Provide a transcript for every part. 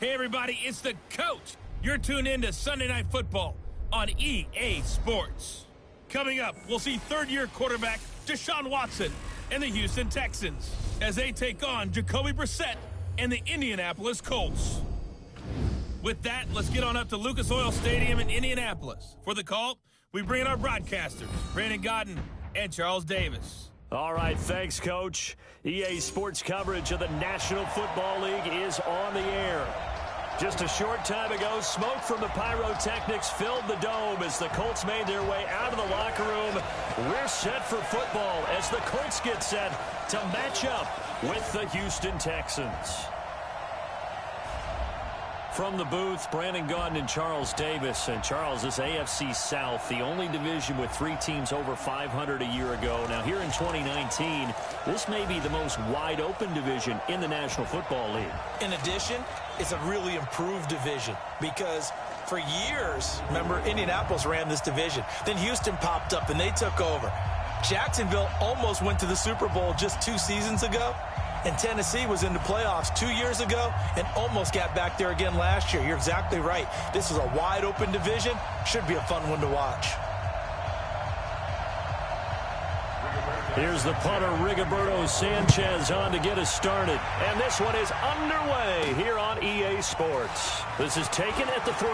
Hey, everybody, it's the Coach. You're tuned in to Sunday Night Football on EA Sports. Coming up, we'll see third-year quarterback Deshaun Watson and the Houston Texans as they take on Jacoby Brissett and the Indianapolis Colts. With that, let's get on up to Lucas Oil Stadium in Indianapolis. For the call, we bring in our broadcasters, Brandon Godden and Charles Davis. All right, thanks, Coach. EA Sports coverage of the National Football League is on the air. Just a short time ago, smoke from the pyrotechnics filled the dome as the Colts made their way out of the locker room. We're set for football as the Colts get set to match up with the Houston Texans. From the booth, Brandon Gaudin and Charles Davis. And Charles, this AFC South, the only division with 3 teams over 500 a year ago. Now here in 2019, this may be the most wide-open division in the National Football League. In addition, it's a really improved division because for years, remember, Indianapolis ran this division. Then Houston popped up and they took over. Jacksonville almost went to the Super Bowl just 2 seasons ago. And Tennessee was in the playoffs 2 years ago and almost got back there again last year. You're exactly right. This is a wide-open division. Should be a fun one to watch. Here's the punter, Rigoberto Sanchez, on to get us started. And this one is underway here on EA Sports. This is taken at the 3.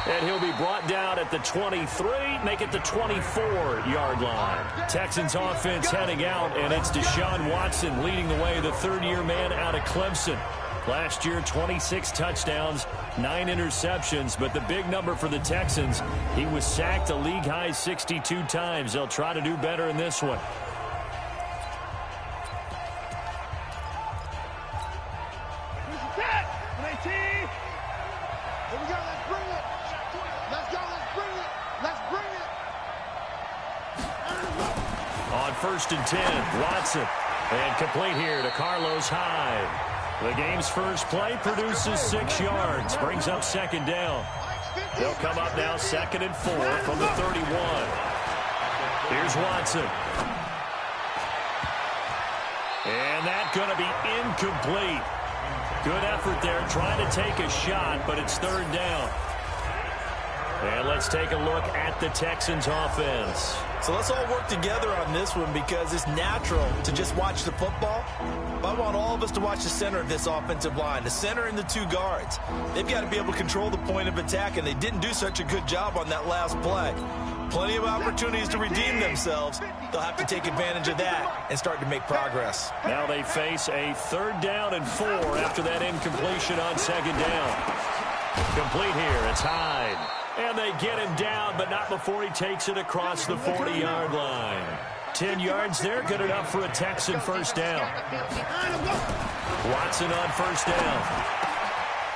And he'll be brought down at the 23, make it the 24-yard line. Texans offense heading out, and it's Deshaun Watson leading the way, the third-year man out of Clemson. Last year, 26 touchdowns, 9 interceptions, but the big number for the Texans, he was sacked a league-high 62 times. They'll try to do better in this one. On 1st and 10, Watson. And complete here to Carlos Hyde. The game's first play produces 6 yards. Brings up 2nd down. They'll come up now 2nd and 4 from the 31. Here's Watson. And that's going to be incomplete. Good effort there trying to take a shot, but it's 3rd down. And let's take a look at the Texans offense. So let's all work together on this one because it's natural to just watch the football. But I want all of us to watch the center of this offensive line, the center and the 2 guards. They've got to be able to control the point of attack, and they didn't do such a good job on that last play. Plenty of opportunities to redeem themselves. They'll have to take advantage of that and start to make progress. Now they face a 3rd down and 4 after that incompletion on 2nd down. Complete here, it's Hyde. And they get him down, but not before he takes it across the 40-yard line. 10 yards there, good enough for a Texan 1st down. Watson on 1st down.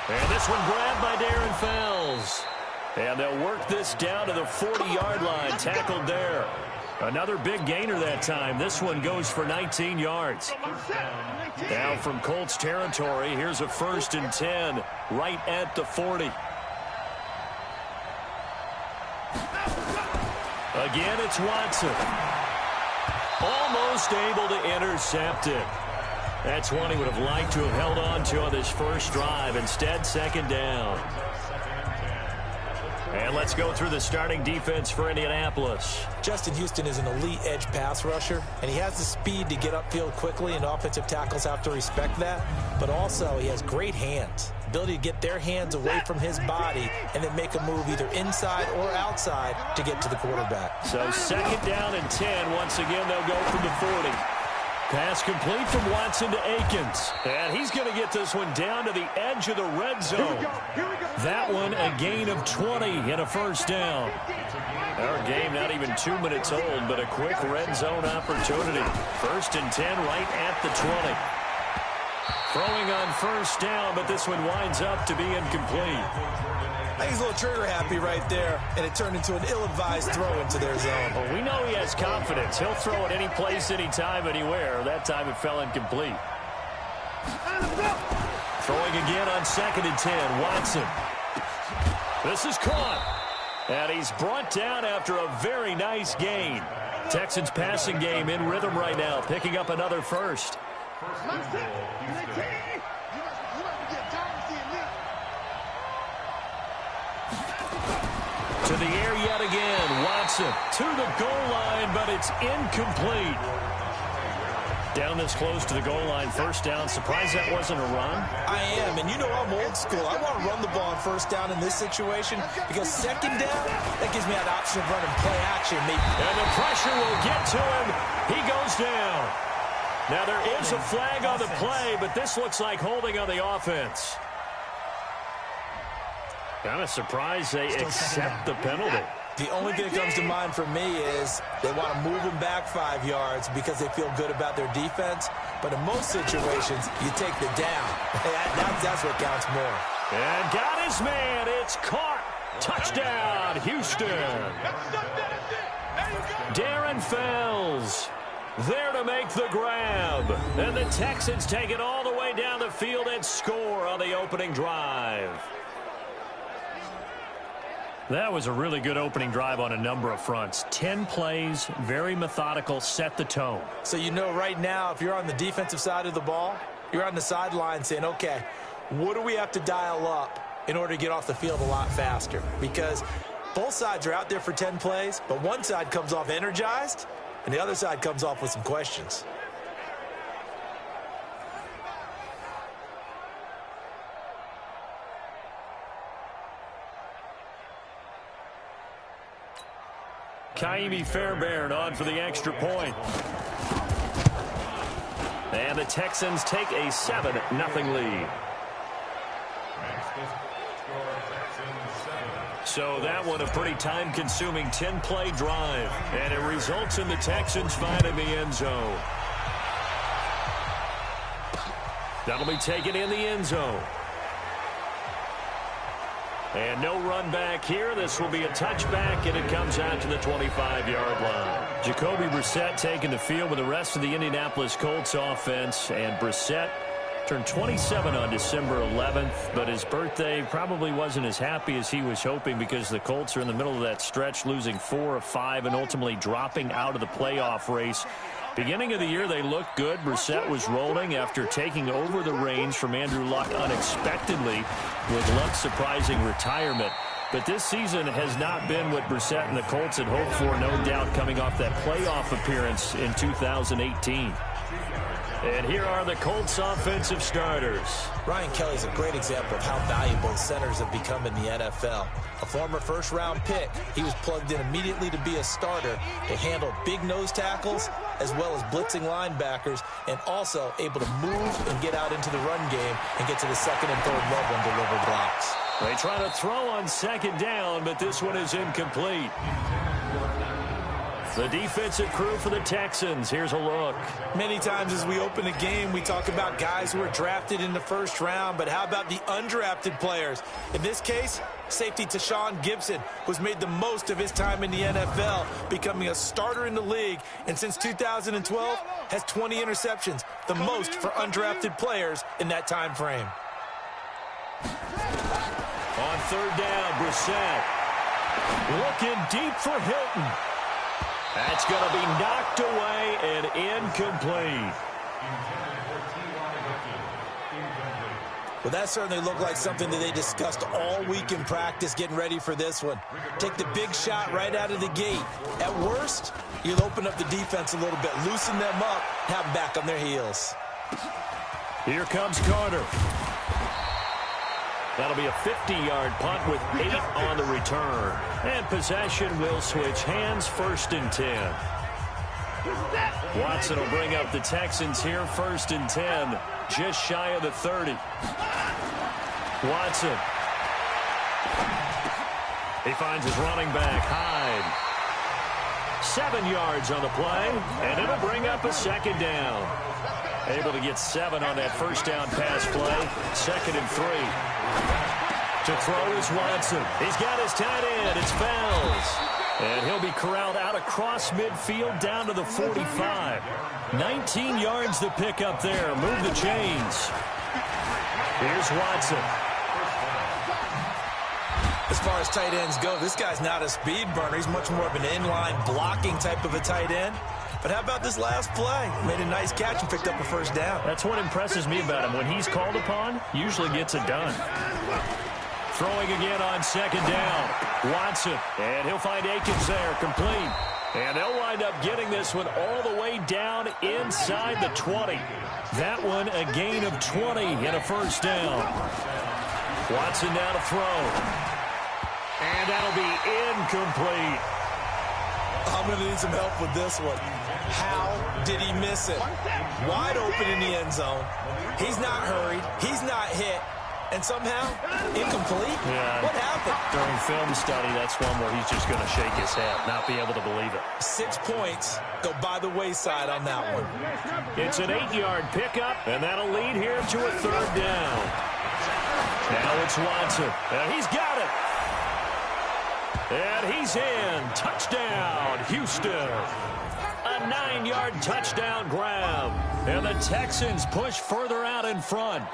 And this one grabbed by Darren Fells. And they'll work this down to the 40-yard line, tackled there. Another big gainer that time. This one goes for 19 yards. Now from Colts territory, here's a 1st and 10 right at the 40. Again, it's Watson. Almost able to intercept it. That's one he would have liked to have held on to on this first drive. Instead, 2nd down. And let's go through the starting defense for Indianapolis. Justin Houston is an elite edge pass rusher, and he has the speed to get upfield quickly, and offensive tackles have to respect that. But also, he has great hands, ability to get their hands away from his body and then make a move either inside or outside to get to the quarterback. So 2nd down and 10. Once again, they'll go from the 40. Pass complete from Watson to Akins. And he's going to get this one down to the edge of the red zone. That one a gain of 20 and a 1st down. Our game not even 2 minutes old, but a quick red zone opportunity. 1st and 10 right at the 20. Throwing on 1st down, but this one winds up to be incomplete. I think he's a little trigger happy right there, and it turned into an ill-advised throw into their zone. Well, we know he has confidence. He'll throw it any place, anytime, anywhere. That time it fell incomplete. Throwing again on 2nd and 10. Watson. This is caught. And he's brought down after a very nice gain. Texans passing game in rhythm right now, picking up another 1st. To the air yet again. Watson to the goal line, but it's incomplete. Down this close to the goal line, first down. Surprised that wasn't a run? I am, and you know I'm old school. I want to run the ball on first down in this situation because second down, that gives me an option of running play action. And the pressure will get to him. He goes down. Now there is a flag on the play, but this looks like holding on the offense. Kind of surprised they accept the penalty. The only thing that comes to mind for me is they want to move them back 5 yards because they feel good about their defense. But in most situations, you take the down. That's what counts more. And got his man. It's caught. Touchdown, Houston. Darren Fells there to make the grab. And the Texans take it all the way down the field and score on the opening drive. That was a really good opening drive on a number of fronts. 10 plays, very methodical, set the tone. So you know right now, if you're on the defensive side of the ball, you're on the sideline saying, okay, what do we have to dial up in order to get off the field a lot faster? Because both sides are out there for 10 plays, but one side comes off energized, and the other side comes off with some questions. Kaimi Fairbairn on for the extra point. And the Texans take a 7-0 lead. So that one a pretty time-consuming 10-play drive. And it results in the Texans finding the end zone. That'll be taken in the end zone. And no run back here. This will be a touchback, and it comes out to the 25-yard line. Jacoby Brissett taking the field with the rest of the Indianapolis Colts offense. And Brissett turned 27 on December 11th, but his birthday probably wasn't as happy as he was hoping because the Colts are in the middle of that stretch, losing 4 of 5 and ultimately dropping out of the playoff race. Beginning of the year, they looked good. Brissett was rolling after taking over the reins from Andrew Luck unexpectedly with Luck's surprising retirement. But this season has not been what Brissett and the Colts had hoped for, no doubt, coming off that playoff appearance in 2018. And here are the Colts offensive starters. Ryan Kelly's a great example of how valuable centers have become in the NFL. A former first-round pick, he was plugged in immediately to be a starter to handle big nose tackles as well as blitzing linebackers, and also able to move and get out into the run game and get to the second and third level and deliver blocks. They try to throw on second down, but this one is incomplete. The defensive crew for the Texans. Here's a look. Many times as we open a game, we talk about guys who are drafted in the first round, but how about the undrafted players? In this case, safety Tashawn Gibson, who's made the most of his time in the NFL, becoming a starter in the league, and since 2012 has 20 interceptions, the most for undrafted players in that time frame. On third down, Brissett looking deep for Hilton. That's going to be knocked away and incomplete. Well, that certainly looked like something that they discussed all week in practice getting ready for this one. Take the big shot right out of the gate. At worst, you'll open up the defense a little bit, loosen them up, have them back on their heels. Here comes Carter. That'll be a 50-yard punt with 8 on the return. And possession will switch hands, 1st and 10. Watson will bring up the Texans here, 1st and 10, just shy of the 30. Watson. He finds his running back, Hyde. 7 yards on the play, and it'll bring up a second down. Able to get 7 on that first down pass play. 2nd and 3. To throw is Watson. He's got his tight end. It's Fells. And he'll be corralled out across midfield down to the 45. 19 yards to pick up there. Move the chains. Here's Watson. As far as tight ends go, this guy's not a speed burner. He's much more of an inline blocking type of a tight end. But how about this last play? Made a nice catch and picked up a first down. That's what impresses me about him. When he's called upon, usually gets it done. Throwing again on second down. Watson, and he'll find Akins there, complete. And they'll wind up getting this one all the way down inside the 20. That one a gain of 20 and a first down. Watson now to throw. And that'll be incomplete. I'm going to need some help with this one. How did he miss it? Wide open in the end zone. He's not hurried. He's not hit. And somehow, incomplete? Yeah. What happened? During film study, that's one where he's just going to shake his head, not be able to believe it. 6 points go by the wayside on that one. It's an 8-yard pickup, and that'll lead here to a third down. Now it's Watson. And he's got it. And he's in. Touchdown, Houston. A 9-yard touchdown grab. And the Texans push further out in front.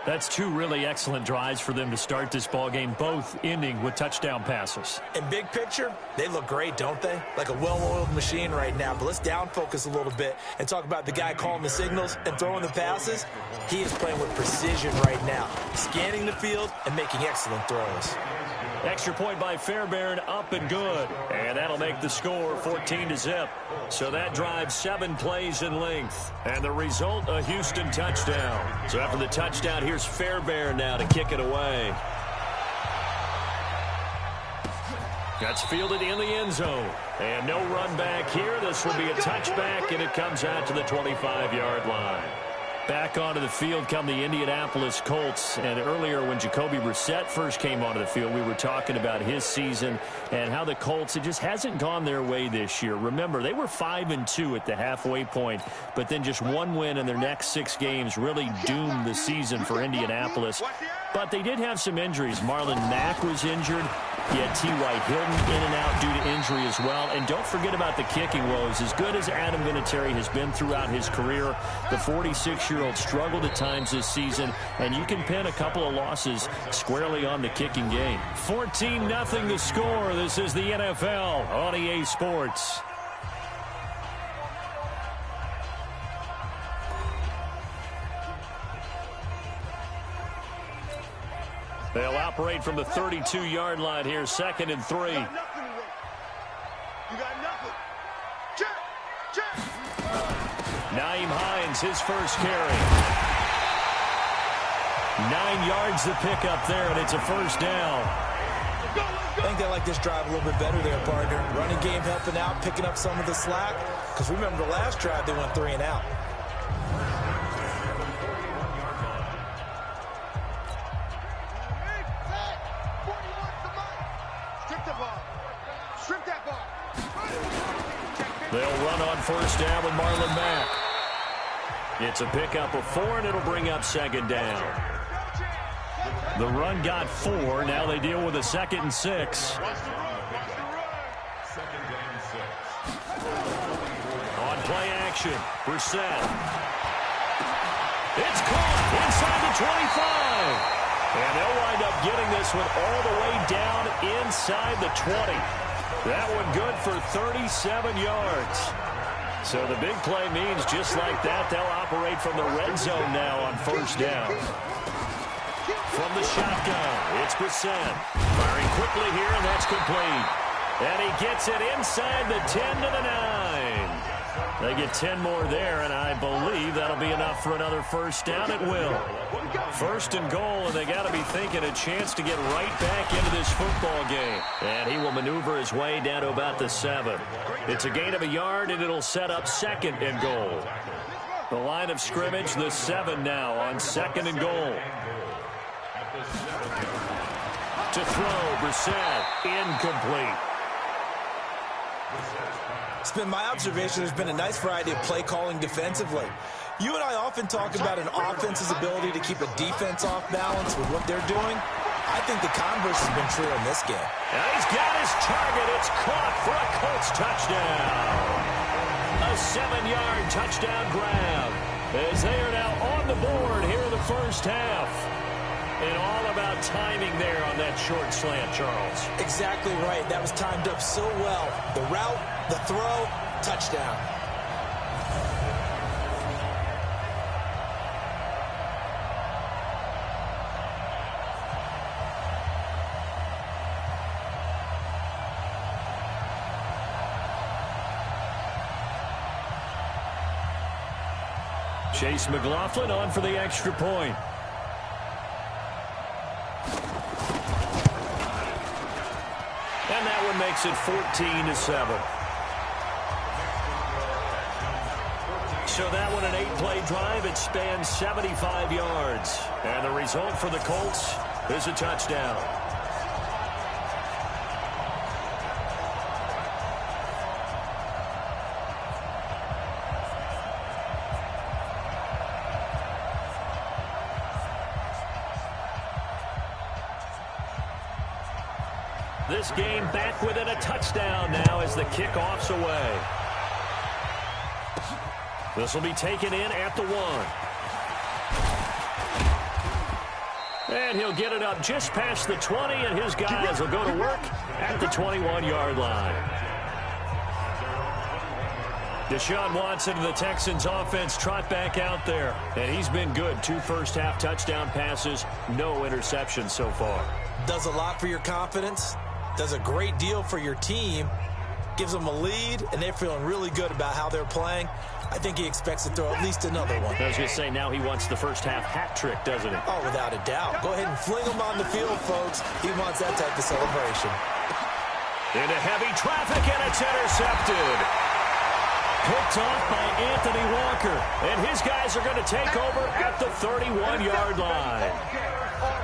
That's two really excellent drives for them to start this ball game, both ending with touchdown passes. In big picture, they look great, don't they? Like a well-oiled machine right now. But let's down focus a little bit and talk about the guy calling the signals and throwing the passes. He is playing with precision right now, scanning the field and making excellent throws. Extra point by Fairbairn, up and good. And that'll make the score 14-0. So that drives 7 plays in length. And the result, a Houston touchdown. So after the touchdown, here's Fairbairn now to kick it away. That's fielded in the end zone. And no run back here. This will be a touchback, and it comes out to the 25-yard line. Back onto the field come the Indianapolis Colts. And earlier when Jacoby Brissett first came onto the field, we were talking about his season and how the Colts, it just hasn't gone their way this year. Remember, they were 5-2 at the halfway point, but then just one win in their next 6 games really doomed the season for Indianapolis. But they did have some injuries. Marlon Mack was injured. You had T.Y. Hilton in and out due to injury as well. And don't forget about the kicking woes. As good as Adam Vinatieri has been throughout his career, the 46-year-old struggled at times this season, and you can pin a couple of losses squarely on the kicking game. 14-0 the score. This is the NFL on EA Sports. They'll operate from the 32-yard line here, 2nd and 3. You got nothing. Check. Naeem Hines, his first carry. 9 yards to pick up there, and it's a first down. I think they like this drive a little bit better there, partner. Running game helping out, picking up some of the slack. Because remember the last drive, they went 3 and out. They'll run on first down with Marlon Mack. It's a pickup of 4, and it'll bring up 2nd down. The run got 4. Now they deal with a 2nd and 6. On play action, Brissett. It's caught inside the 25. And they'll wind up getting this one all the way down inside the 20. That one good for 37 yards. So the big play means just like that, they'll operate from the red zone now on first down. From the shotgun, it's Brissett. Firing quickly here, and that's complete. And he gets it inside the 10 to the 9. They get 10 more there, and I believe that'll be enough for another first down. It will. 1st and goal, and they got to be thinking a chance to get right back into this football game. And he will maneuver his way down to about the 7. It's a gain of 1 yard, and it'll set up 2nd and goal. The line of scrimmage, the 7 now on 2nd and goal. To throw, Brissett, incomplete. It's been my observation there's been a nice variety of play calling defensively. You and I often talk about an offense's ability to keep a defense off balance with what they're doing. I think the converse has been true in this game. And he's got his target. It's caught for a Colts touchdown. A 7-yard touchdown grab as they are now on the board here in the first half. And all about timing there on that short slant, Charles. Exactly right. That was timed up so well. The route, the throw, touchdown. Chase McLaughlin on for the extra point. And that one makes it 14-7. So that one, an 8-play drive. It spans 75 yards. And the result for the Colts is a touchdown. This game back within a touchdown now as the kickoff's away. This will be taken in at the 1. And he'll get it up just past the 20, and his guys will go to work at the 21-yard line. Deshaun Watson of the Texans offense trot back out there. And he's been good. 2 first-half touchdown passes, no interceptions so far. Does a lot for your confidence. Does a great deal for your team. Gives them a lead, and they're feeling really good about how they're playing. I think he expects to throw at least another one. I was going to say, now he wants the first-half hat trick, doesn't he? Oh, without a doubt. Go ahead and fling him on the field, folks. He wants that type of celebration. Into heavy traffic, and it's intercepted. Picked off by Anthony Walker. And his guys are going to take over at the 31-yard line.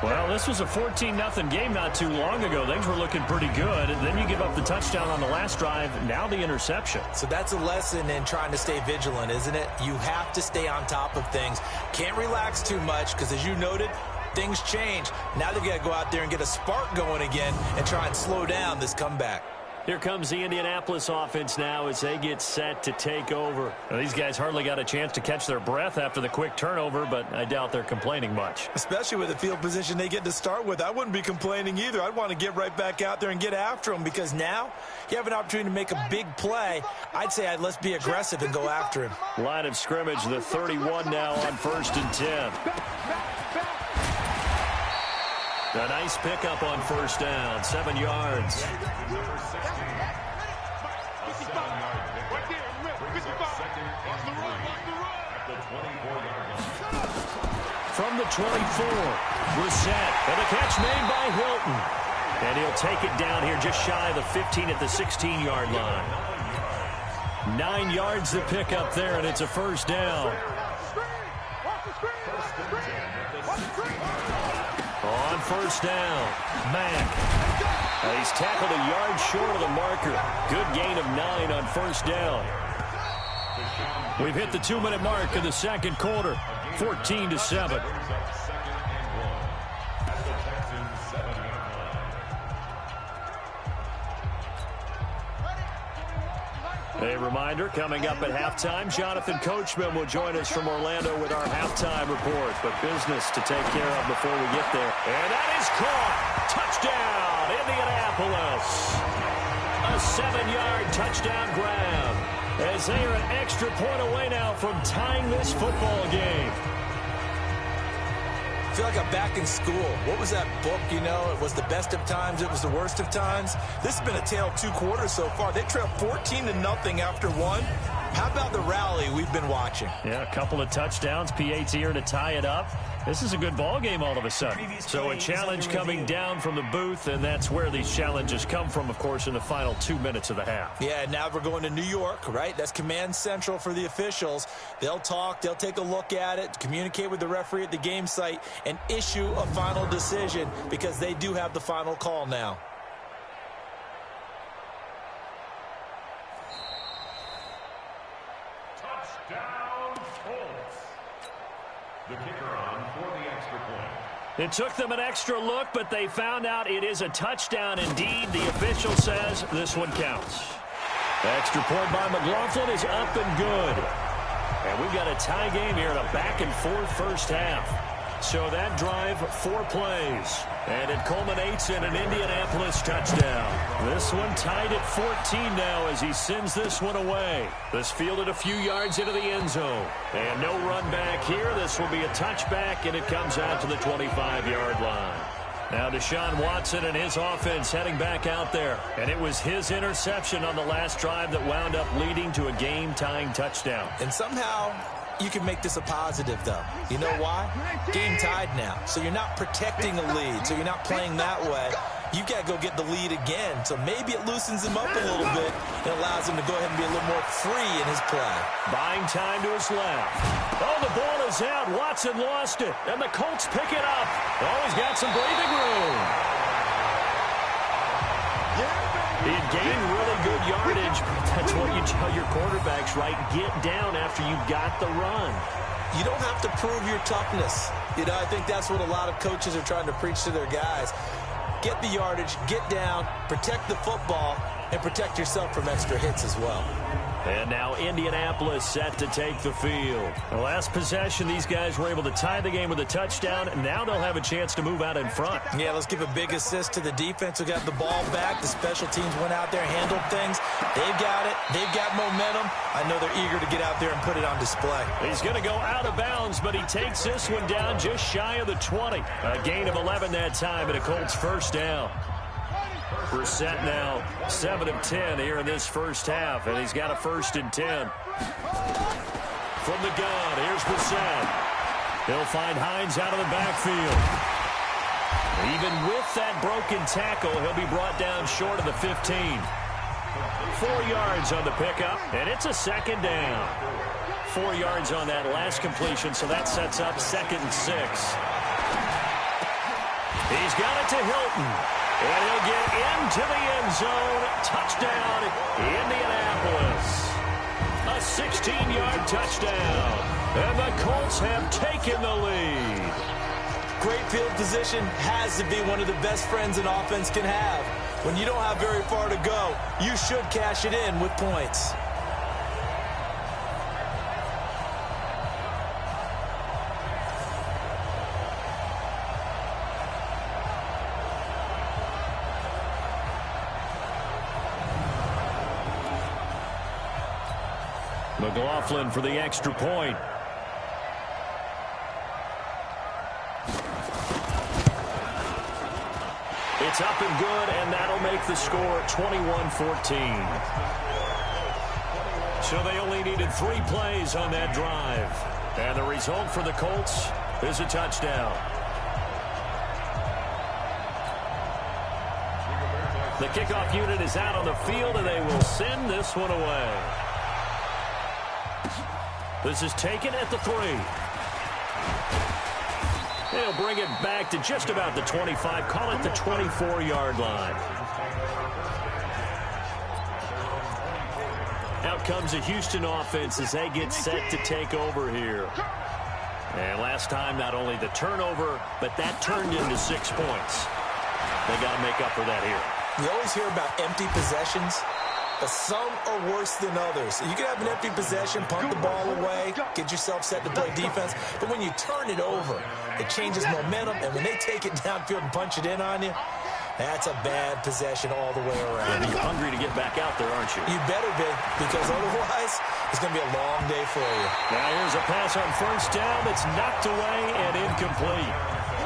Well, this was a 14-0 game not too long ago. Things were looking pretty good. And then you give up the touchdown on the last drive. Now the interception. So that's a lesson in trying to stay vigilant, isn't it? You have to stay on top of things. Can't relax too much because, as you noted, things change. Now they've got to go out there and get a spark going again and try and slow down this comeback. Here comes the Indianapolis offense now as they get set to take over. Well, these guys hardly got a chance to catch their breath after the quick turnover, but I doubt they're complaining much. Especially with the field position they get to start with. I wouldn't be complaining either. I'd want to get right back out there and get after them because now you have an opportunity to make a big play. I'd say let's be aggressive and go after him. Line of scrimmage, the 31 now on 1st and 10. A nice pickup on 1st down, 7 yards. From the 24, Brissett, and a catch made by Hilton. And he'll take it down here just shy of the 15 at the 16-yard line. 9 yards to pick up there, and it's a 1st down. On 1st down, Mack. He's tackled a yard short of the marker. Good gain of 9 on 1st down. We've hit the 2-minute mark of the second quarter, 14-7. A reminder, coming up at halftime, Jonathan Coachman will join us from Orlando with our halftime report. But business to take care of before we get there. And that is caught. Touchdown, Indianapolis. A 7-yard touchdown grab. As they are an extra point away now from tying this football game. I feel like I'm back in school. What was that book, you know? It was the best of times. It was the worst of times. This has been a tale of 2 quarters so far. They trailed 14-0 after 1. How about the rally we've been watching? Yeah, a couple of touchdowns. PAT here to tie it up. This is a good ball game all of a sudden. So a challenge coming down from the booth, and that's where these challenges come from, of course, in the final 2 minutes of the half. Yeah, now we're going to New York, right? That's command central for the officials. They'll talk, they'll take a look at it, communicate with the referee at the game site, and issue a final decision because they do have the final call now. The kicker on for the extra point. It took them an extra look, but they found out it is a touchdown indeed. The official says this one counts. The extra point by McLaughlin is up and good. And we've got a tie game here in a back-and-forth first half. So that drive, 4 plays. And it culminates in an Indianapolis touchdown. This one tied at 14 now as he sends this one away. This fielded a few yards into the end zone. And no run back here. This will be a touchback, and it comes out to the 25-yard line. Now Deshaun Watson and his offense heading back out there. And it was his interception on the last drive that wound up leading to a game-tying touchdown. And somehow You can make this a positive, though. You know why? Game tied now. So you're not protecting a lead. So you're not playing that way. You've got to go get the lead again. So maybe it loosens him up a little bit and allows him to go ahead and be a little more free in his play. Buying time to his left. Oh, the ball is out. Watson lost it. And the Colts pick it up. Oh, he's got some breathing room. He had gained really good yardage. That's what you tell your quarterbacks, right? Get down after you got the run. You don't have to prove your toughness. You know, I think that's what a lot of coaches are trying to preach to their guys. Get the yardage, get down, protect the football, and protect yourself from extra hits as well. And now Indianapolis set to take the field. The last possession, these guys were able to tie the game with a touchdown, and now they'll have a chance to move out in front. Yeah, let's give a big assist to the defense who got the ball back. The special teams went out there, handled things. They've got it. They've got momentum. I know they're eager to get out there and put it on display. He's going to go out of bounds, but he takes this one down just shy of the 20. A gain of 11 that time, and a Colts first down. We're set now 7 of 10 here in this first half, and he's got a 1st and 10. From the gun, here's Brissett. He'll find Hines out of the backfield. Even with that broken tackle, he'll be brought down short of the 15. 4 yards on the pickup, and it's a 2nd down. 4 yards on that last completion, so that sets up 2nd and 6. He's got it to Hilton. And he'll get into the end zone. Touchdown, Indianapolis. A 16-yard touchdown. And the Colts have taken the lead. Great field position has to be one of the best friends an offense can have. When you don't have very far to go, you should cash it in with points. McLaughlin for the extra point. It's up and good, and that'll make the score 21-14. So they only needed 3 plays on that drive. And the result for the Colts is a touchdown. The kickoff unit is out on the field, and they will send this one away. This is taken at the 3. They'll bring it back to just about the 25. Call it the 24-yard line. Out comes a Houston offense as they get set to take over here. And last time, not only the turnover, but that turned into 6 points. They got to make up for that here. You always hear about empty possessions. But some are worse than others. You can have an empty possession, punt the ball away, get yourself set to play defense. But when you turn it over, it changes momentum. And when they take it downfield and punch it in on you, that's a bad possession all the way around. And you're hungry to get back out there, aren't you? You better be, because otherwise it's going to be a long day for you. Now here's a pass on 1st down that's knocked away and incomplete.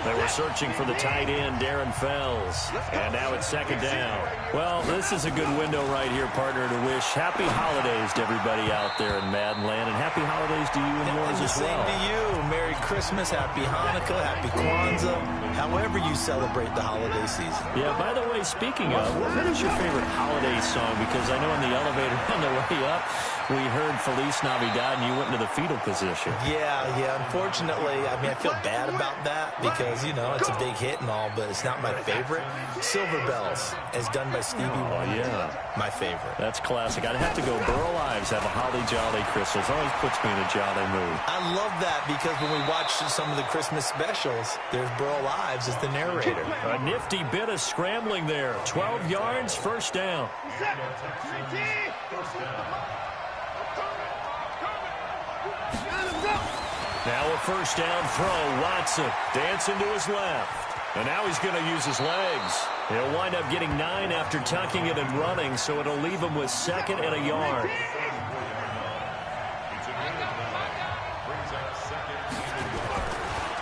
They were searching for the tight end, Darren Fells. And now it's 2nd down. Well, this is a good window right here, partner, to wish happy holidays to everybody out there in Madden Land. And happy holidays to you and yours as well. Same to you. Merry Christmas, Happy Hanukkah, Happy Kwanzaa, however you celebrate the holiday season. Yeah, by the way, speaking of, what is your favorite holiday song? Because I know in the elevator on the way up, we heard Feliz Navidad, and you went into the fetal position. Yeah. Unfortunately, I mean, I feel bad about that because, you know, it's a big hit and all, but it's not my favorite. Silver Bells, as done by Stevie Wonder. Yeah. My favorite. That's classic. I'd have to go Burl Ives, have a holly jolly Christmas. Always puts me in a jolly mood. I love that because when we watch some of the Christmas specials, there's Burl Ives as the narrator. A nifty bit of scrambling there. 12 yards, 1st down. Now a 1st down throw. Watson dancing to his left. And now he's going to use his legs. He'll wind up getting 9 after tucking it and running, so it'll leave him with 2nd and a yard.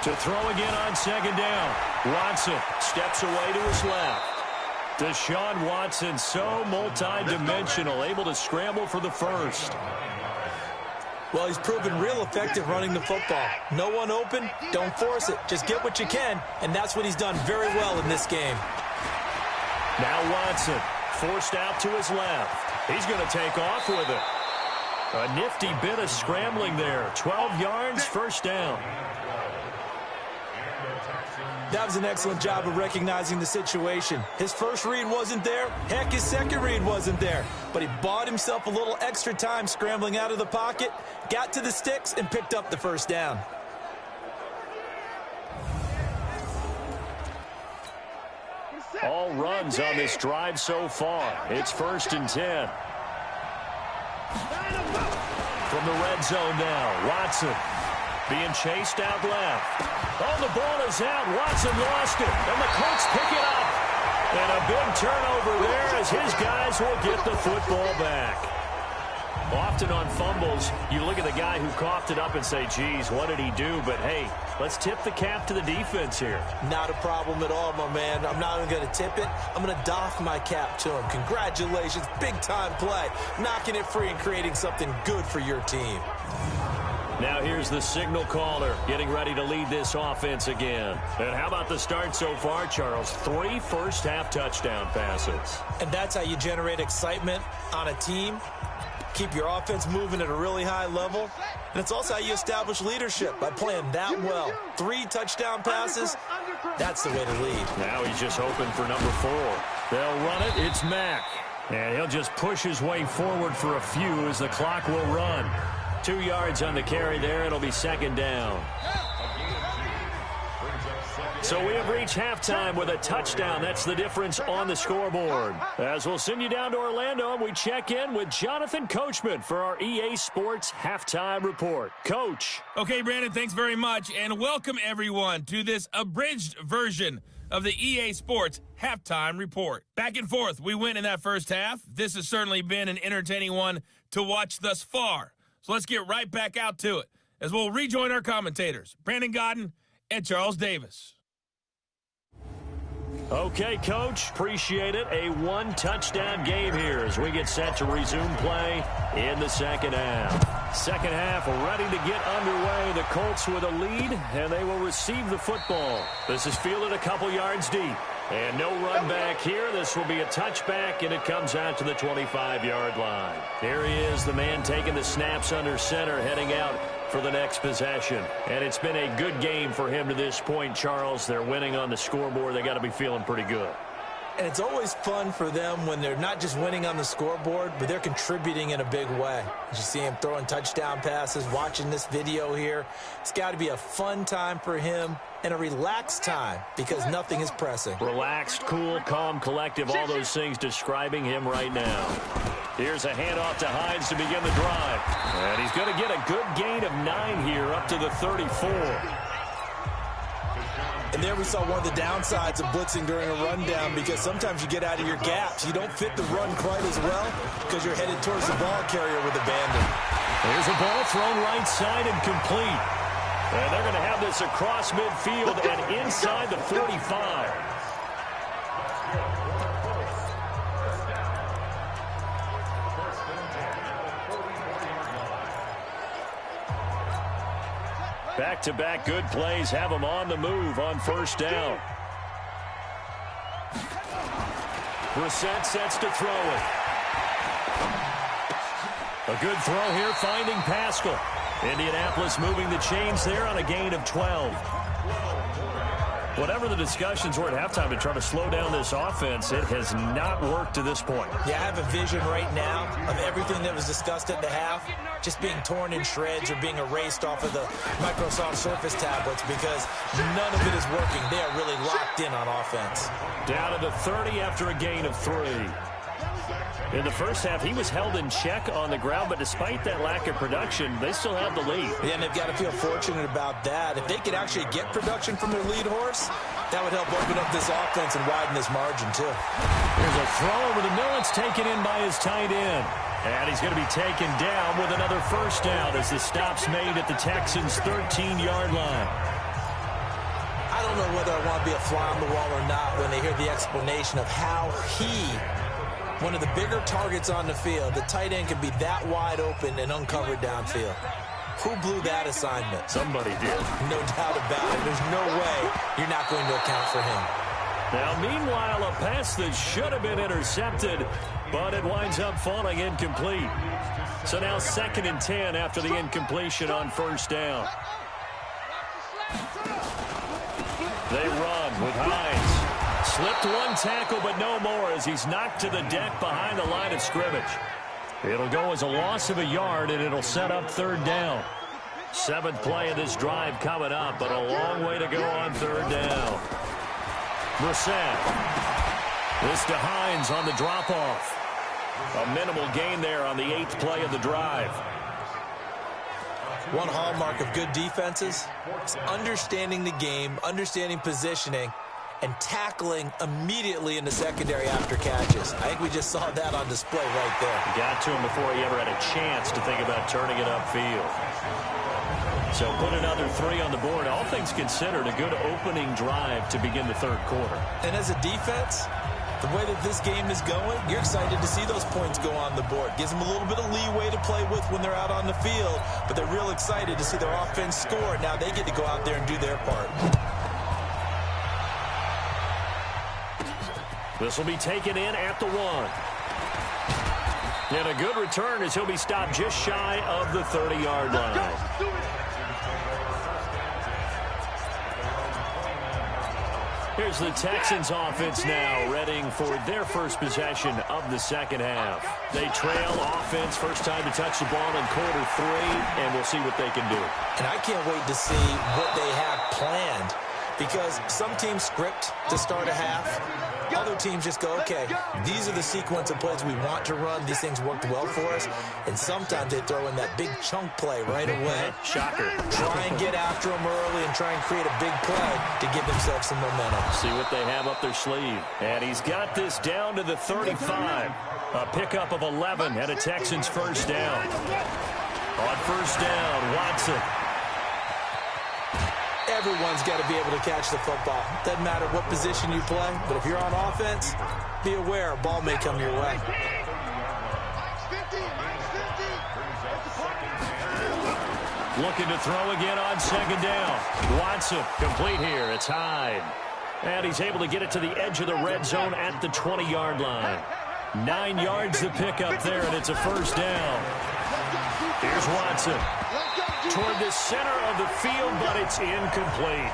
To throw again on 2nd down. Watson steps away to his left. Deshaun Watson, so multi-dimensional, able to scramble for the 1st. Well, he's proven real effective running the football. No one open, don't force it. Just get what you can, and that's what he's done very well in this game. Now Watson, forced out to his left. He's going to take off with it. A nifty bit of scrambling there. 12 yards, first down. That was an excellent job of recognizing the situation. His first read wasn't there. Heck, his second read wasn't there. But he bought himself a little extra time scrambling out of the pocket, got to the sticks, and picked up the first down. All runs on this drive so far. It's 1st and 10. From the red zone now, Watson being chased out left. Oh, the ball is out. Watson lost it, and the Colts pick it up. And a big turnover there as his guys will get the football back. Often on fumbles, you look at the guy who coughed it up and say, geez, what did he do? But, hey, let's tip the cap to the defense here. Not a problem at all, my man. I'm not even going to tip it. I'm going to doff my cap to him. Congratulations. Big-time play. Knocking it free and creating something good for your team. Now here's the signal caller getting ready to lead this offense again. And how about the start so far, Charles? 3 first-half touchdown passes. And that's how you generate excitement on a team. Keep your offense moving at a really high level. And it's also how you establish leadership by playing that well. 3 touchdown passes, that's the way to lead. Now he's just hoping for number 4. They'll run it. It's Mack. And he'll just push his way forward for a few as the clock will run. 2 yards on the carry there. It'll be 2nd down. So we have reached halftime with a touchdown. That's the difference on the scoreboard. As we'll send you down to Orlando, and we check in with Jonathan Coachman for our EA Sports Halftime Report. Coach. Okay, Brandon, thanks very much, and welcome everyone to this abridged version of the EA Sports Halftime Report. Back and forth, we win in that first half. This has certainly been an entertaining one to watch thus far. So let's get right back out to it as we'll rejoin our commentators, Brandon Godden and Charles Davis. Okay, Coach, appreciate it. A 1-touchdown game here as we get set to resume play in the second half. Second half ready to get underway. The Colts with a lead, and they will receive the football. This is fielded a couple yards deep. And no run back here. This will be a touchback, and it comes out to the 25-yard line. Here he is, the man taking the snaps under center, heading out for the next possession. And it's been a good game for him to this point, Charles. They're winning on the scoreboard. They got to be feeling pretty good. And it's always fun for them when they're not just winning on the scoreboard, but they're contributing in a big way. As you see him throwing touchdown passes, watching this video here, it's got to be a fun time for him and a relaxed time because nothing is pressing. Relaxed, cool, calm, collective, all those things describing him right now. Here's a handoff to Hines to begin the drive. And he's going to get a good gain of 9 here up to the 34. And there we saw one of the downsides of blitzing during a rundown because sometimes you get out of your gaps. You don't fit the run quite as well because you're headed towards the ball carrier with abandon. There's a ball thrown right side and complete. And they're going to have this across midfield and inside the 45. Back-to-back good plays have them on the move on first down. Brissett sets to throw it. A good throw here finding Pascal. Indianapolis moving the chains there on a gain of 12. Whatever the discussions were at halftime to try to slow down this offense, it has not worked to this point. Yeah, I have a vision right now of everything that was discussed at the half just being torn in shreds or being erased off of the Microsoft Surface tablets because none of it is working. They are really locked in on offense. Down to the 30 after a gain of 3. In the first half, he was held in check on the ground, but despite that lack of production, they still have the lead. Yeah, and they've got to feel fortunate about that. If they could actually get production from their lead horse, that would help open up this offense and widen this margin, too. There's a throw over the middle. It's taken in by his tight end. And he's going to be taken down with another first down as the stop's made at the Texans' 13-yard line. I don't know whether I want to be a fly on the wall or not when they hear the explanation of how he One of the bigger targets on the field. The tight end can be that wide open and uncovered downfield. Who blew that assignment? Somebody did. No doubt about it. There's no way you're not going to account for him. Now, meanwhile, a pass that should have been intercepted, but it winds up falling incomplete. So now 2nd and 10 after the incompletion on 1st down. They run with Hines. Slipped one tackle, but no more as he's knocked to the deck behind the line of scrimmage. It'll go as a loss of a yard, and it'll set up 3rd down. 7th play of this drive coming up, but a long way to go on 3rd down. Brissett. This to Hines on the drop-off. A minimal gain there on the 8th play of the drive. One hallmark of good defenses is understanding the game, understanding positioning, and tackling immediately in the secondary after catches. I think we just saw that on display right there. Got to him before he ever had a chance to think about turning it upfield. So put another 3 on the board. All things considered, a good opening drive to begin the 3rd quarter. And as a defense, the way that this game is going, you're excited to see those points go on the board. Gives them a little bit of leeway to play with when they're out on the field, but they're real excited to see their offense score. Now they get to go out there and do their part. This will be taken in at the 1. And a good return as he'll be stopped just shy of the 30-yard line. Here's the Texans offense now, readying for their first possession of the 2nd half. They trail offense, first time to touch the ball in quarter 3, and we'll see what they can do. And I can't wait to see what they have planned, because some teams script to start a half. Other teams just go, okay, these are the sequence of plays we want to run. These things worked well for us. And sometimes they throw in that big chunk play right away. Shocker. Try and get after them early and try and create a big play to give themselves some momentum. See what they have up their sleeve. And he's got this down to the 35. A pickup of 11 and a Texans first down. On first down, Watson. Everyone's got to be able to catch the football. Doesn't matter what position you play, but if you're on offense, be aware a ball may come your way. Looking to throw again on 2nd down. Watson complete here. It's Hyde. And he's able to get it to the edge of the red zone at the 20-yard line. 9 yards to pick up there, and it's a first down. Here's Watson. Toward the center of the field, but it's incomplete.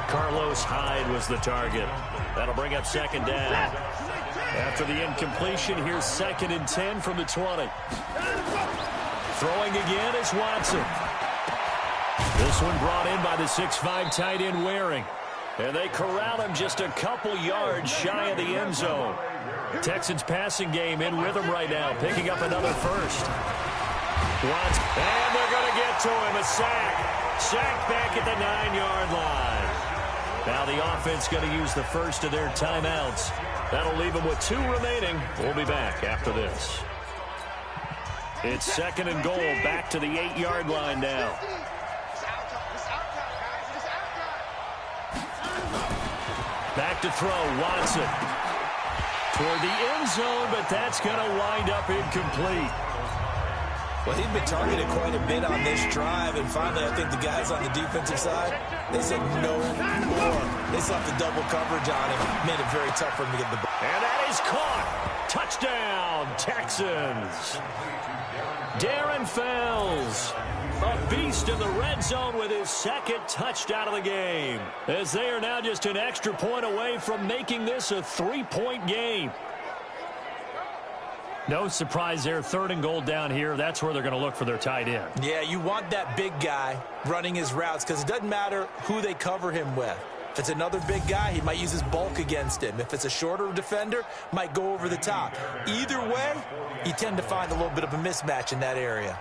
Carlos Hyde was the target. That'll bring up 2nd down. After the incompletion, here's 2nd and 10 from the 20. Throwing again is Watson. This one brought in by the 6'5" tight end Waring. And they corral him just a couple yards shy of the end zone. Texans passing game in rhythm right now, picking up another first. Watson, and they're going to get to him. A sack. Sack back at the 9-yard line. Now the offense going to use the first of their timeouts. That'll leave them with 2 remaining. We'll be back after this. It's 2nd and goal, back to the 8-yard line now. Back to throw, Watson. Toward the end zone, but that's going to wind up incomplete. Well, he'd been targeted quite a bit on this drive, and finally I think the guys on the defensive side, they said no more. They slapped the double coverage on him, made it very tough for him to get the ball. And that is caught. Touchdown, Texans. Darren Fells, a beast in the red zone with his 2nd touchdown of the game, as they are now just an extra point away from making this a 3-point game. No surprise there, 3rd and goal down here. That's where they're going to look for their tight end. Yeah, you want that big guy running his routes because it doesn't matter who they cover him with. If it's another big guy, he might use his bulk against him. If it's a shorter defender, might go over the top. Either way, you tend to find a little bit of a mismatch in that area.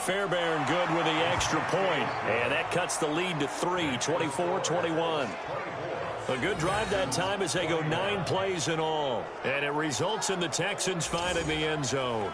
Fairbairn good with the extra point, and that cuts the lead to 3, 24-21. A good drive that time as they go 9 plays in all. And it results in the Texans finding the end zone.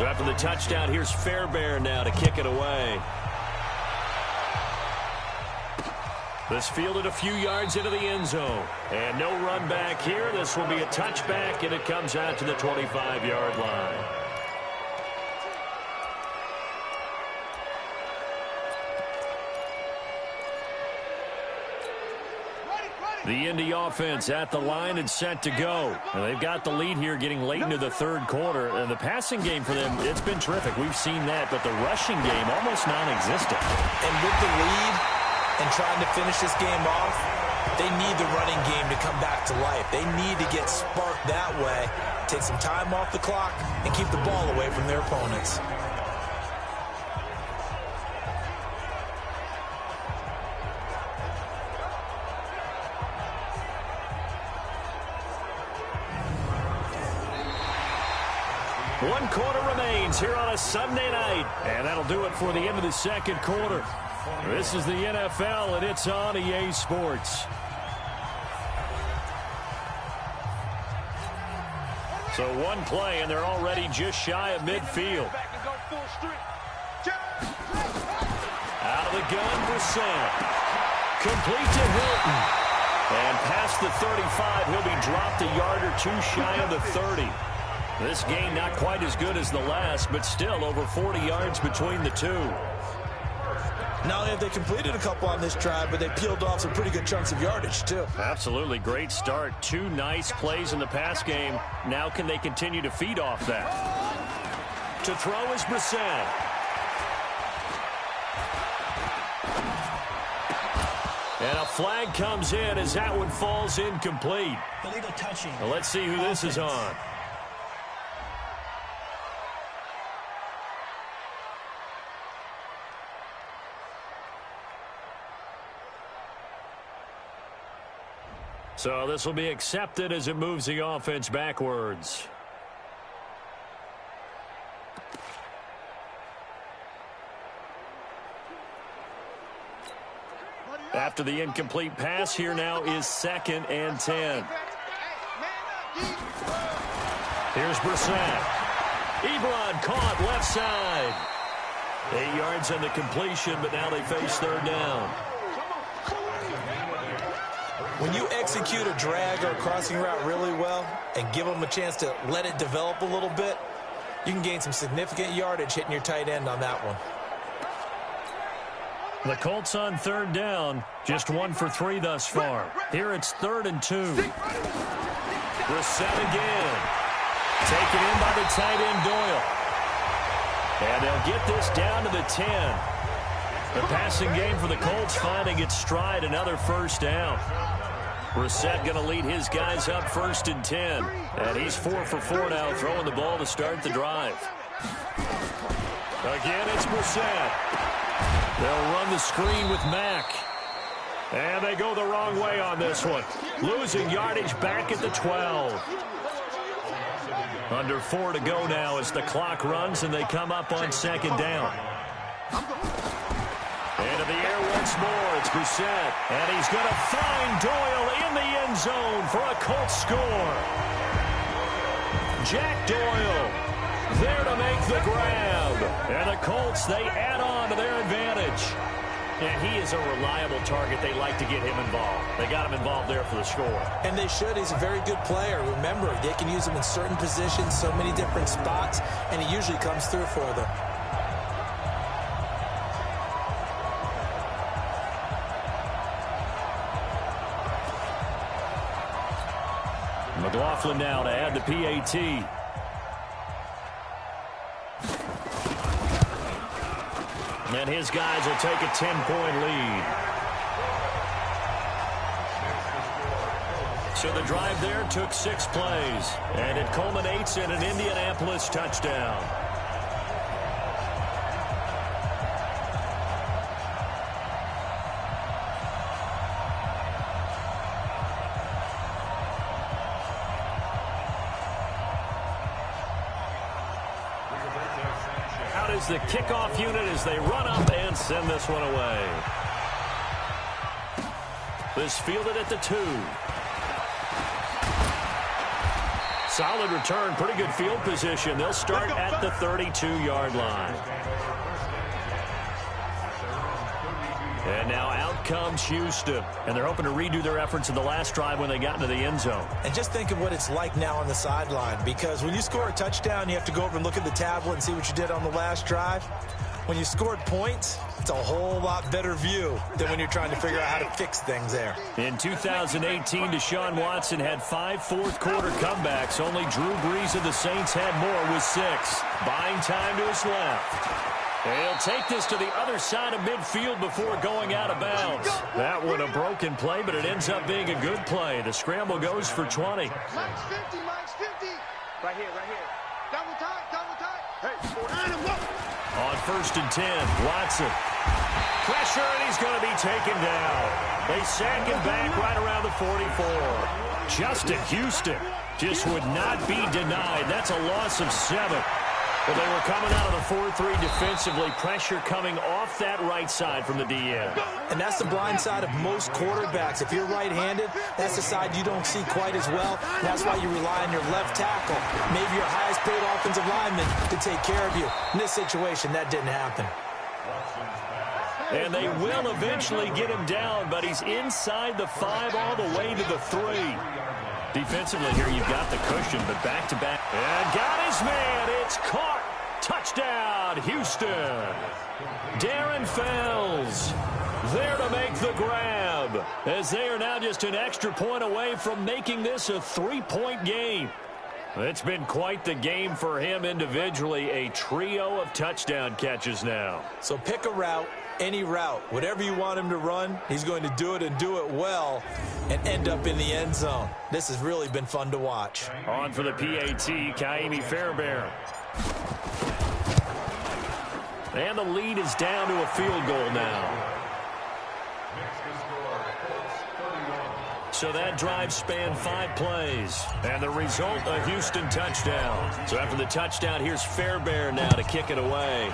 So after the touchdown, here's Fairbairn now to kick it away. This fielded a few yards into the end zone. And no run back here. This will be a touchback, and it comes out to the 25-yard line. The Indy offense at the line and set to go. And they've got the lead here getting late into the third quarter. And the passing game for them, it's been terrific. We've seen that, but the rushing game almost non-existent. And with the lead and trying to finish this game off, they need the running game to come back to life. They need to get sparked that way, take some time off the clock, and keep the ball away from their opponents. One quarter remains here on a Sunday night, and that'll do it for the end of the second quarter. This is the NFL, and it's on EA Sports. So one play, and they're already just shy of midfield. Out of the gun, Brissett. Complete to Hilton. And past the 35, he'll be dropped a yard or two shy of the 30. This game not quite as good as the last, but still over 40 yards between the two. Not only have they completed a couple on this drive, but they peeled off some pretty good chunks of yardage, too. Absolutely. Great start. Two nice plays in the pass game. Now can they continue to feed off that? To throw is Brissett. And a flag comes in as that one falls incomplete. Illegal touching. Well, let's see who this is on. So this will be accepted as it moves the offense backwards. After the incomplete pass, here now is 2nd and 10. Here's Brissett. Ebron caught left side. 8 yards on the completion, but now they face third down. When you execute a drag or a crossing route really well and give them a chance to let it develop a little bit, you can gain some significant yardage hitting your tight end on that one. The Colts on third down, just 1 for 3 thus far. Here it's 3rd and 2. Brissett again. Taken in by the tight end Doyle. And they'll get this down to the 10. The passing game for the Colts finding its stride, another first down. Brissett going to lead his guys up 1st and 10. And he's 4 for 4 now, throwing the ball to start the drive. Again, it's Brissett. They'll run the screen with Mack. And they go the wrong way on this one. Losing yardage back at the 12. Under 4 to go now as the clock runs and they come up on 2nd down. Into the air once more, it's Brissett. And he's going to find Doyle in the end zone for a Colts score. Jack Doyle there to make the grab. And the Colts, they add on to their advantage. And he is a reliable target. They like to get him involved. They got him involved there for the score. And they should. He's a very good player. Remember, they can use him in certain positions, so many different spots, and he usually comes through for them. McLaughlin now to add the PAT. And his guys will take a 10-point lead. So the drive there took 6 plays, and it culminates in an Indianapolis touchdown. The kickoff unit as they run up and send this one away. This fielded at the 2. solid return, pretty good field position. They'll start at the 32-yard line. And now out comes Houston. And they're hoping to redo their efforts in the last drive when they got into the end zone. And just think of what it's like now on the sideline, because when you score a touchdown, you have to go over and look at the tablet and see what you did on the last drive. When you scored points, it's a whole lot better view than when you're trying to figure out how to fix things there. In 2018, Deshaun Watson had 5 fourth-quarter comebacks. Only Drew Brees of the Saints had more with 6. Buying time to his left. He'll take this to the other side of midfield before going out of bounds. That one a broken play, but it ends up being a good play. The scramble goes for 20. Mike's 50, Mike's 50. Right here, right here. Double tight, double tight. Hey, and go. On 1st and 10, Watson. Pressure, and he's going to be taken down. They sack him back right around the 44. Justin Houston just would not be denied. That's a loss of 7. But they were coming out of the 4-3 defensively. Pressure coming off that right side from the DN. And that's the blind side of most quarterbacks. If you're right-handed, that's the side you don't see quite as well. And that's why you rely on your left tackle, maybe your highest-paid offensive lineman, to take care of you. In this situation, that didn't happen. And they will eventually get him down, but he's inside the 5 all the way to the 3. Defensively here, you've got the cushion, but back-to-back. And got his man. It's caught. Touchdown, Houston. Darren Fells there to make the grab, as they are now just an extra point away from making this a 3-point game. It's been quite the game for him individually. A trio of touchdown catches now. So pick a route, any route. Whatever you want him to run, he's going to do it and do it well and end up in the end zone. This has really been fun to watch. On for the PAT, Kaimi Fairbairn. And the lead is down to a field goal now. So that drive spanned 5 plays. And the result, a Houston touchdown. So after the touchdown, here's Fairbairn now to kick it away.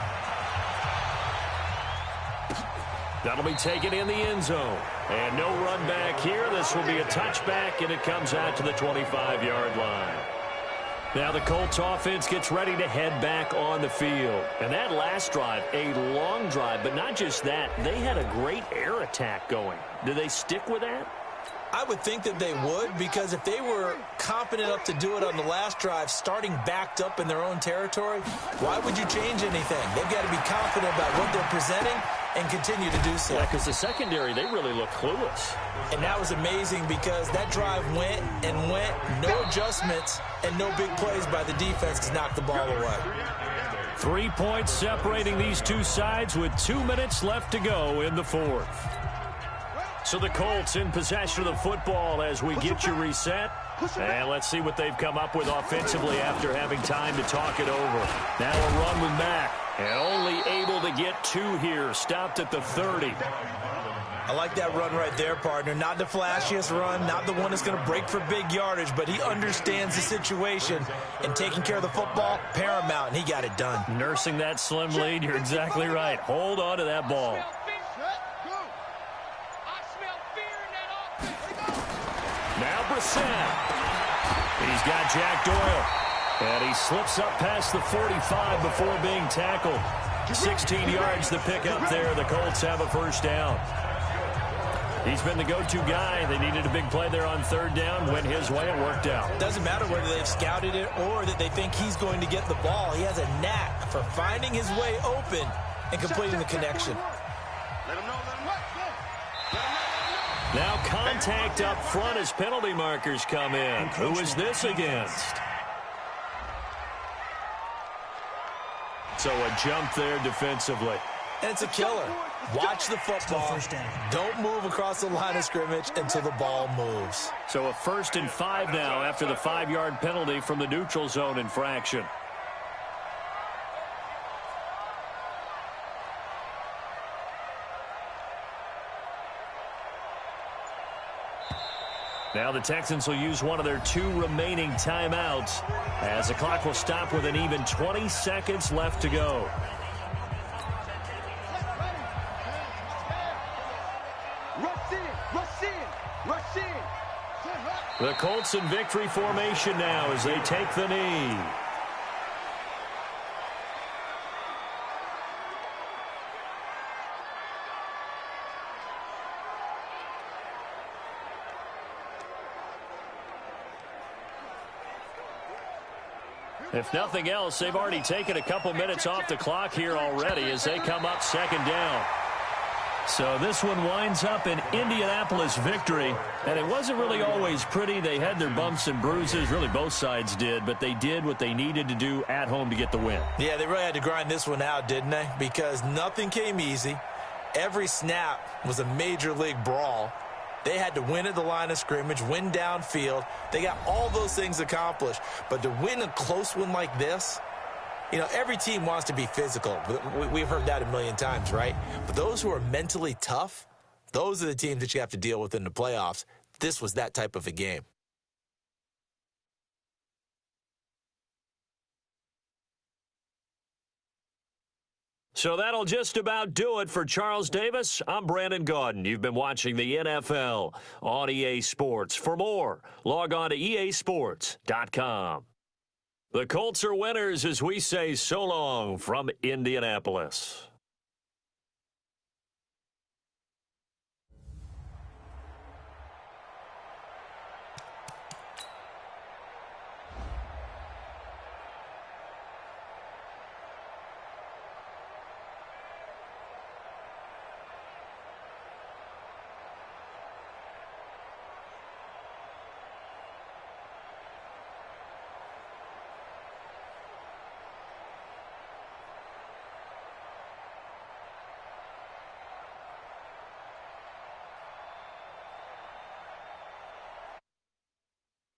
That'll be taken in the end zone. And no run back here. This will be a touchback, and it comes out to the 25-yard line. Now the Colts offense gets ready to head back on the field. And that last drive, a long drive, but not just that. They had a great air attack going. Do they stick with that? I would think that they would, because if they were confident enough to do it on the last drive, starting backed up in their own territory, why would you change anything? They've got to be confident about what they're presenting and continue to do so. Yeah, because the secondary, they really look clueless. And that was amazing, because that drive went and went, no adjustments, and no big plays by the defense to knock the ball away. 3 points separating these two sides with 2 minutes left to go in the 4th. So the Colts in possession of the football as we get you reset. And let's see what they've come up with offensively after having time to talk it over. Now a run with Mack. And only able to get 2 here. Stopped at the 30. I like that run right there, partner. Not the flashiest run, not the one that's going to break for big yardage, but he understands the situation. And taking care of the football, paramount, and he got it done. Nursing that slim lead, you're exactly right. Hold on to that ball. Now Brissett. He's got Jack Doyle. And he slips up past the 45 before being tackled. 16 yards to pick up there. The Colts have a first down. He's been the go-to guy. They needed a big play there on 3rd down. Went his way and worked out. Doesn't matter whether they've scouted it or that they think he's going to get the ball. He has a knack for finding his way open and completing the connection. Let him know, let him work. Now contact up front as penalty markers come in. Who is this against? So a jump there defensively. And it's a killer. Watch the football. Don't move across the line of scrimmage until the ball moves. So a 1st and 5 now after the 5-yard penalty from the neutral zone infraction. Now the Texans will use one of their 2 remaining timeouts as the clock will stop with an even 20 seconds left to go. Rush in, rush in, rush in. The Colts in victory formation now as they take the knee. If nothing else, they've already taken a couple minutes off the clock here already as they come up second down. So this one winds up in Indianapolis victory, and it wasn't really always pretty. They had their bumps and bruises, really both sides did, but they did what they needed to do at home to get the win. Yeah, they really had to grind this one out, didn't they? Because nothing came easy. Every snap was a major league brawl. They had to win at the line of scrimmage, win downfield. They got all those things accomplished. But to win a close one like this, you know, every team wants to be physical. We've heard that a million times, right? But those who are mentally tough, those are the teams that you have to deal with in the playoffs. This was that type of a game. So that'll just about do it for Charles Davis. I'm Brandon Gaudin. You've been watching the NFL on EA Sports. For more, log on to easports.com. The Colts are winners as we say so long from Indianapolis.